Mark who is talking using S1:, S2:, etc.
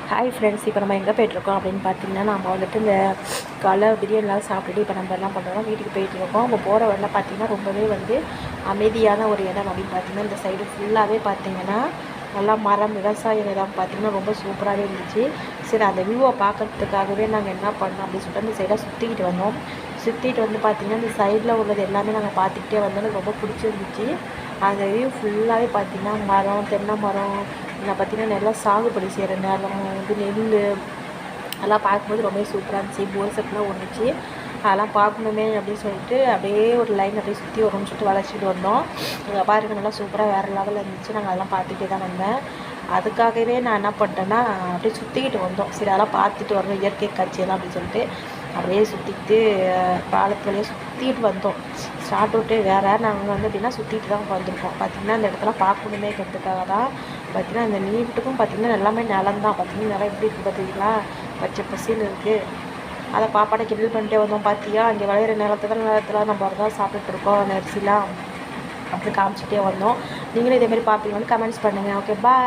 S1: Hi friends, இப்போ நம்ம எங்கே போய்ட்ருக்கோம் அப்படின்னு பார்த்தீங்கன்னா, நம்ம வந்துட்டு இந்த காலைல பிரியாணிலாம் சாப்பிட்டுட்டு இப்போ நம்ம என்ன பண்ணுறோம், வீட்டுக்கு போயிட்டுருக்கோம். நம்ம போகிற வழியில் பார்த்தீங்கன்னா ரொம்பவே அமைதியான ஒரு இடம் அப்படின்னு பார்த்தீங்கன்னா, இந்த சைடு ஃபுல்லாகவே பார்த்தீங்கன்னா நல்லா மரம், விவசாய நிலம் பார்த்தீங்கன்னா ரொம்ப சூப்பராகவே இருந்துச்சு. சரி, அந்த வியூவை பார்க்கறதுக்காகவே நாங்கள் என்ன பண்ணோம் அப்படின்னு சொல்லிட்டு அந்த சைடாக சுற்றிக்கிட்டு வந்தோம். சுற்றிட்டு வந்து பார்த்திங்கன்னா இந்த சைடில் உள்ளது எல்லாமே நாங்கள் பார்த்துக்கிட்டே வந்தோம். எனக்கு ரொம்ப பிடிச்சிருந்துச்சு. அந்த வியூ ஃபுல்லாகவே பார்த்திங்கன்னா மரம், தென்னை மரம், நான் பார்த்திங்கன்னா நல்லா சாகுபடி செய்கிற நிலம் நெல் அதெல்லாம் பார்க்கும்போது ரொம்பவே சூப்பராக இருந்துச்சு. போர் செட்லாம் ஒன்றுச்சு. அதெல்லாம் பார்க்கணுமே அப்படின்னு சொல்லிட்டு அப்படியே ஒரு லைன் அப்படியே சுற்றி வரும்னு சொல்லிட்டு வளைச்சிட்டு வந்தோம். அங்கே பாருங்க, நல்லா சூப்பராக வேறு லெவலில் இருந்துச்சு. நாங்கள் அதெல்லாம் பார்த்துட்டே தான் வந்தேன். அதுக்காகவே நான் என்ன பண்ணிட்டேன்னா அப்படியே சுற்றிக்கிட்டு வந்தோம். சரி, அதெல்லாம் பார்த்துட்டு வரணும் இயற்கை காட்சியெல்லாம் அப்படின்னு சொல்லிட்டு அப்படியே சுற்றிக்கிட்டு பாலத்து வழியாக சுற்றிட்டு வந்தோம். ஸ்டார்ட் அவுட்டே வேறு. நாங்கள் வந்து எப்படின்னா சுற்றிட்டு தான் வந்திருக்கோம். பார்த்திங்கன்னா இந்த இடத்துல பார்க்கணுமேங்கிறதுக்காக தான். பார்த்திங்கன்னா இந்த நீட்டுக்கும் பார்த்திங்கன்னா எல்லாமே நிலம் தான். பார்த்திங்கன்னா நிலம் எப்படி இருக்குது பார்த்திங்களா, பச்சை பசின்னு இருக்குது. அதை பாப்பாடை கிண்டல் பண்ணிட்டே வந்தோம். பார்த்தியா, அங்கே விளையிற நிலத்தில் நம்ம தான் சாப்பிட்டுருக்கோம் அந்த அரிசிலாம் அப்படி காமிச்சிட்டே வந்தோம். நீங்களும் இதேமாதிரி பார்ப்பீங்கன்னு கமெண்ட்ஸ் பண்ணுங்கள். ஓகே, பாய்.